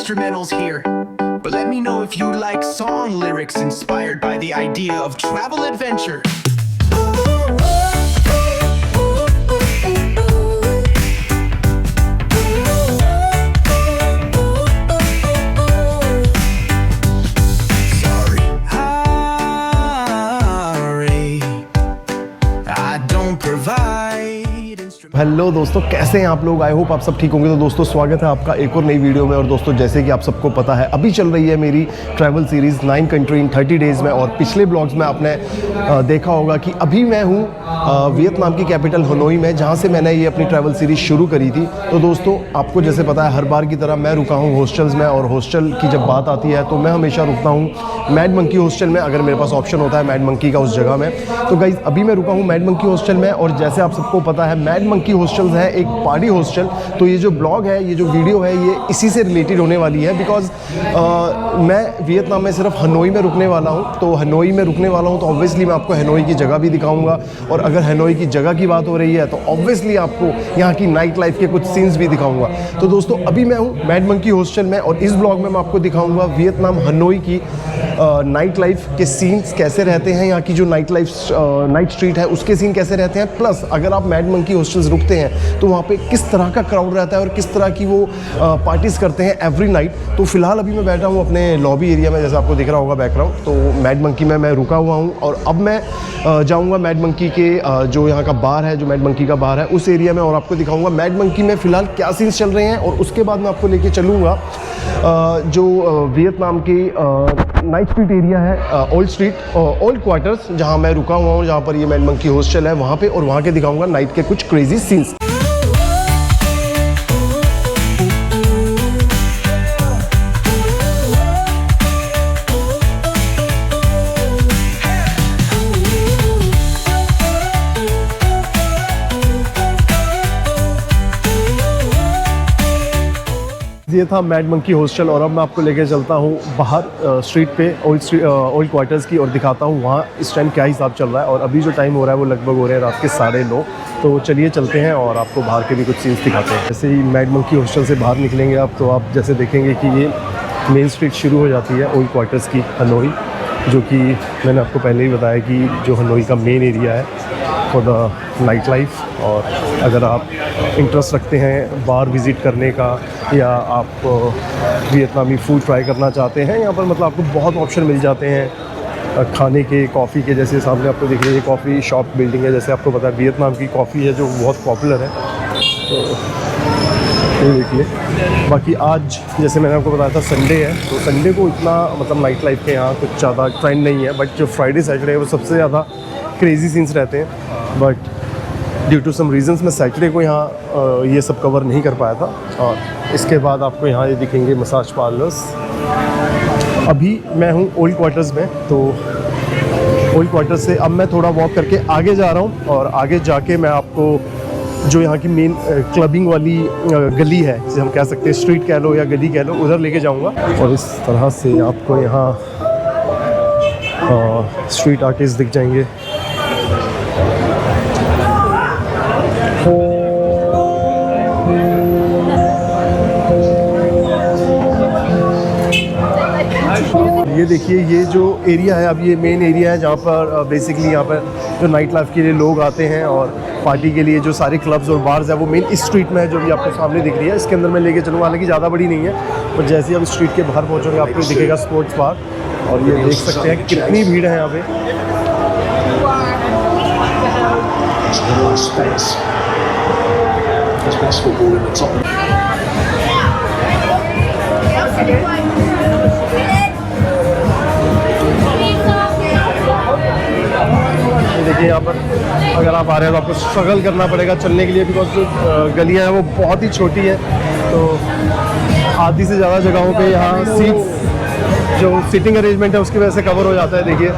instrumentals here. But let me know if you like song lyrics inspired by the idea of travel adventure. Hello दोस्तों, कैसे हैं आप लोग? I hope आप सब ठीक होंगे। तो दोस्तों स्वागत है आपका एक और नई वीडियो में। और दोस्तों जैसे कि आप सबको पता है, अभी चल रही है मेरी travel series 9 country in 30 days में। और पिछले ब्लॉग्स में आपने देखा होगा कि अभी मैं हूँ वियतनाम की कैपिटल हनोई में, जहाँ से मैंने ये अपनी ट्रैवल सीरीज़ शुरू करी थी। तो दोस्तों आपको जैसे पता है, हर बार की तरह मैं रुका हूँ हॉस्टल्स में। और हॉस्टल की जब बात आती है तो मैं हमेशा रुकता हूँ मैड मंकी हॉस्टल में, अगर मेरे पास ऑप्शन होता है मैड मंकी का उस जगह में। तो गाइस अभी मैं रुका हूँ मैड मंकी हॉस्टल में। और जैसे आप सबको पता है, मैड मंकी हॉस्टल्स है एक पार्टी हॉस्टल। तो ये जो ब्लॉग है, ये जो वीडियो है, ये इसी से रिलेटेड होने वाली है। बिकॉज मैं वियतनाम में सिर्फ हनोई में रुकने वाला हूँ। तो हनोई में रुकने वाला हूँ तो ऑब्वियसली मैं आपको हनोई की जगह भी दिखाऊंगा। और अगर हनोई की जगह की बात हो रही है तो ऑब्वियसली आपको यहाँ की नाइट लाइफ के कुछ सीन्स भी दिखाऊंगा। तो दोस्तों अभी मैं हूँ मैड मंकी हॉस्टल में, और इस ब्लॉग में मैं आपको दिखाऊंगा वियतनाम हनोई की नाइट लाइफ के सीन्स कैसे रहते हैं। यहाँ की जो नाइट लाइफ नाइट स्ट्रीट है उसके सीन कैसे रहते हैं। प्लस अगर आप मैड मंकी हॉस्टल्स रुकते हैं तो वहाँ पे किस तरह का क्राउड रहता है और किस तरह की वो पार्टीज़ करते हैं एवरी नाइट। तो फिलहाल अभी मैं बैठा हूँ अपने लॉबी एरिया में, जैसे आपको दिख रहा होगा बैकग्राउंड। तो मैड मंकी में मैं रुका हुआ हूँ और अब मैं जाऊँगा मैड मंकी के जो यहाँ का बार है, जो मैड मंकी का बार है, उस एरिया में, और आपको दिखाऊँगा मैड मंकी में फ़िलहाल क्या सीन्स चल रहे हैं। और उसके बाद मैं आपको लेके चलूँगा जो वियतनाम की नाइट स्ट्रीट एरिया है, ओल्ड स्ट्रीट ओल्ड क्वार्टर्स, जहाँ मैं रुका हुआ हूँ, जहाँ पर ये मैड मंकी हॉस्टल है, वहाँ पे। और वहाँ के दिखाऊँगा नाइट के कुछ क्रेजी सीन्स। ये था मैड मंकी हॉस्टल। और अब मैं आपको लेके चलता हूँ बाहर स्ट्रीट पे, ओल्ड क्वार्टर्स की, और दिखाता हूँ वहाँ इस टाइम क्या हिसाब चल रहा है। और अभी जो टाइम हो रहा है वो लगभग हो रहे हैं रात के 9:30। तो चलिए चलते हैं और आपको बाहर के भी कुछ सीन्स दिखाते हैं। जैसे ही मैड मंकी हॉस्टल से बाहर निकलेंगे आप, तो आप जैसे देखेंगे कि ये मेन स्ट्रीट शुरू हो जाती है ओल्ड क्वार्टर्स की हनोई, जो कि मैंने आपको पहले ही बताया कि जो हनोई का मेन एरिया है फॉर द नाइट लाइफ। और अगर आप इंटरेस्ट रखते हैं बार विज़िट करने का, या आप वियतनामी फूड ट्राई करना चाहते हैं, यहाँ पर मतलब आपको बहुत ऑप्शन मिल जाते हैं खाने के, कॉफ़ी के। जैसे सामने आपको दिख रही है कॉफ़ी शॉप बिल्डिंग है, जैसे आपको पता है वियतनाम की कॉफ़ी है जो बहुत पॉपुलर है। तो ये देखिए। बाकी आज जैसे मैंने आपको बताया था संडे है, तो संडे को इतना मतलब नाइट लाइफ के यहाँ कुछ ज़्यादा ट्रेंड नहीं है। बट जो फ्राइडे सैटरडे है वो सबसे ज़्यादा क्रेज़ी सीन्स रहते हैं। But due to some reasons मैं सैटरडे को यहाँ ये सब कवर नहीं कर पाया था। और इसके बाद आपको यहाँ ये दिखेंगे मसाज पार्लर्स। अभी मैं हूँ ओल्ड क्वार्टर्स में। तो ओल्ड क्वार्टर्स से अब मैं थोड़ा वॉक करके आगे जा रहा हूँ, और आगे जाके मैं आपको जो यहाँ की मेन क्लबिंग वाली गली है, जिसे हम कह सकते हैं स्ट्रीट कह लो या गली कह लो, उधर लेके जाऊँगा। और इस तरह से आपको यहाँ स्ट्रीट आर्टिस्ट दिख जाएंगे। ये देखिए, ये जो एरिया है, अब ये मेन एरिया है जहाँ पर बेसिकली यहाँ पर जो नाइट लाइफ के लिए लोग आते हैं और पार्टी के लिए जो सारे क्लब्स और बार्स है, वो मेन इस स्ट्रीट में है जो भी आपको सामने दिख रही है। इसके अंदर मैं लेके चलूँगा, हालांकि ज़्यादा बड़ी नहीं है, पर जैसे ही आप स्ट्रीट के बाहर पहुँचोगे आपको दिखेगा स्पोर्ट्स बार। और ये देख सकते हैं कितनी भीड़ है यहाँ पे। देखिए यहाँ पर अगर आप आ रहे हैं तो आपको स्ट्रगल करना पड़ेगा चलने के लिए, बिकॉज जो गलियाँ हैं वो बहुत ही छोटी है। तो आधी से ज़्यादा जगहों पे यहाँ सीट्स जो सीटिंग अरेंजमेंट है उसकी वजह से कवर हो जाता है। देखिए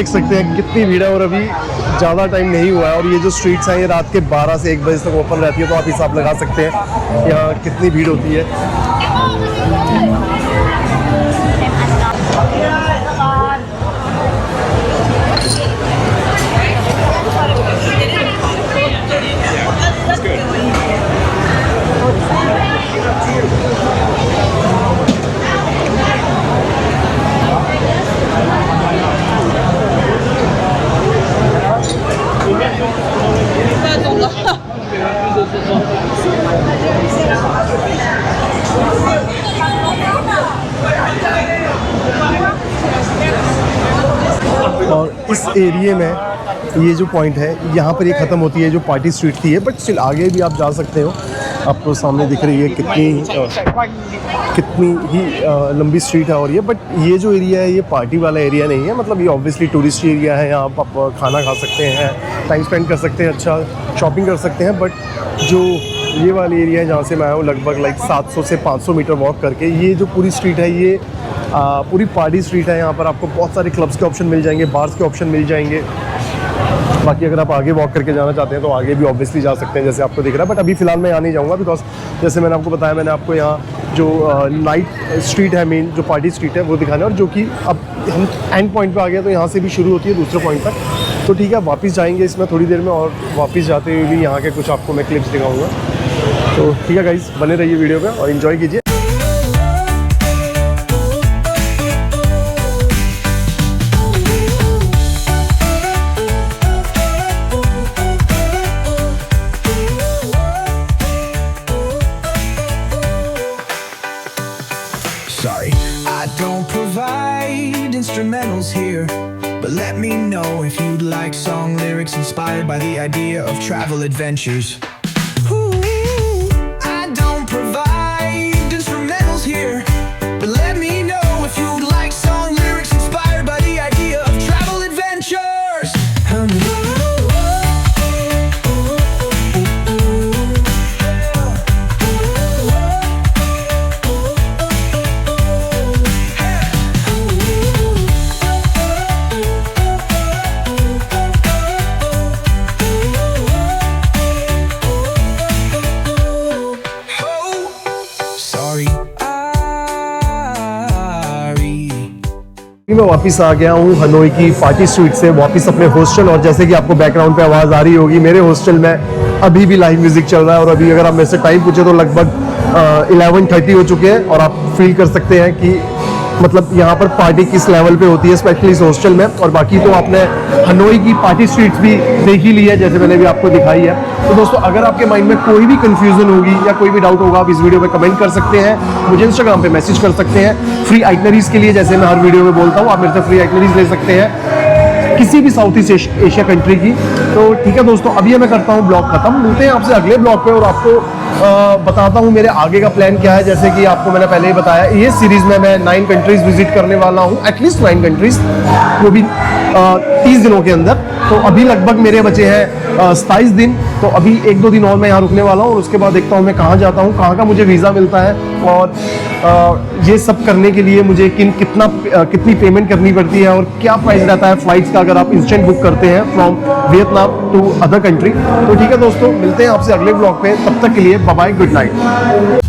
देख सकते हैं कितनी भीड़ है और अभी ज़्यादा टाइम नहीं हुआ है। और ये जो स्ट्रीट्स हैं ये रात के 12 से 1 बजे तक ओपन रहती है, तो आप हिसाब लगा सकते हैं यहाँ कितनी भीड़ होती है। और इस एरिए में ये जो पॉइंट है यहाँ पर ये ख़त्म होती है जो पार्टी स्ट्रीट थी है, बट स्टिल आगे भी आप जा सकते हो। आपको सामने दिख रही है कितनी ही लंबी स्ट्रीट है। और ये बट ये जो एरिया है ये पार्टी वाला एरिया नहीं है, मतलब ये ऑब्वियसली टूरिस्ट एरिया है। यहाँ आप खाना खा सकते हैं, टाइम स्पेंड कर सकते हैं, अच्छा शॉपिंग कर सकते हैं। बट जो ये वाली एरिया है जहाँ से मैं आया हूँ लगभग 700 से 500 मीटर वॉक करके, ये जो पूरी स्ट्रीट है ये पूरी पार्टी स्ट्रीट है। यहाँ पर आपको बहुत सारे क्लब्स के ऑप्शन मिल जाएंगे, बार्स के ऑप्शन मिल जाएंगे। बाकी अगर आप आगे वॉक करके जाना चाहते हैं तो आगे भी ऑब्वियसली जा सकते हैं जैसे आपको दिख रहा है। बट अभी फ़िलहाल मैं यहाँ नहीं जाऊँगा बिकॉज जैसे मैंने आपको बताया, मैंने आपको यहाँ जो नाइट स्ट्रीट है, मेन जो पार्टी स्ट्रीट है वो दिखाना है। और जो कि अब हम एंड पॉइंट पे आ गए तो यहाँ से भी शुरू होती है दूसरे पॉइंट तक। तो ठीक है, वापस जाएंगे इसमें थोड़ी देर में और वापस जाते हुए भी यहाँ के कुछ आपको मैं क्लिप्स दिखाऊँगा। तो ठीक है गाइस, बने रहिए वीडियो में और इन्जॉय कीजिए। Sorry, I don't provide instrumentals here, but let me know if you'd like song lyrics inspired by the idea of travel adventures. Ooh, I don't provide instrumentals here, but let me know if you'd like song lyrics inspired by the idea of travel adventures. मैं वापस आ गया हूँ Hanoi की party street से वापस अपने hostel. और जैसे कि आपको बैकग्राउंड पे आवाज़ आ रही होगी, मेरे हॉस्टल में अभी भी लाइव म्यूजिक चल रहा है। और अभी अगर आप मेरे से टाइम पूछे तो लगभग 11:30 हो चुके हैं। और आप फील कर सकते हैं कि मतलब यहाँ पर पार्टी किस लेवल पे होती है, स्पेशली इस हॉस्टल में। और बाकी तो आपने हनोई की पार्टी स्ट्रीट्स भी देख ही ली है जैसे मैंने भी आपको दिखाई है। तो दोस्तों अगर आपके माइंड में कोई भी कंफ्यूजन होगी या कोई भी डाउट होगा, आप इस वीडियो में कमेंट कर सकते हैं, मुझे इंस्टाग्राम पे मैसेज कर सकते हैं। फ्री आइटनरीज के लिए जैसे मैं हर वीडियो में बोलता हूँ, आप मेरे से फ्री आइटनरीज ले सकते हैं किसी भी साउथ ईस्ट एशिया कंट्री की। तो ठीक है दोस्तों, अभी मैं करता हूँ ब्लॉग खत्म, मिलते हैं आपसे अगले ब्लॉग पे। और आपको बताता हूँ मेरे आगे का प्लान क्या है। जैसे कि आपको मैंने पहले ही बताया, ये सीरीज में मैं 9 कंट्रीज विजिट करने वाला हूँ, एटलीस्ट 9 कंट्रीज, वो भी 30 दिनों के अंदर। तो अभी लगभग मेरे बचे हैं 27 दिन। तो अभी 1-2 दिन और मैं यहाँ रुकने वाला हूँ और उसके बाद देखता हूँ मैं कहाँ जाता हूँ, कहाँ का मुझे वीज़ा मिलता है। और ये सब करने के लिए मुझे कितनी पेमेंट करनी पड़ती है और क्या प्राइस रहता है फ्लाइट्स का अगर आप इंस्टेंट बुक करते हैं from Vietnam to other country. तो ठीक है दोस्तों, मिलते हैं आपसे अगले ब्लॉग पे, तब तक के लिए बाय बाय, गुड नाइट।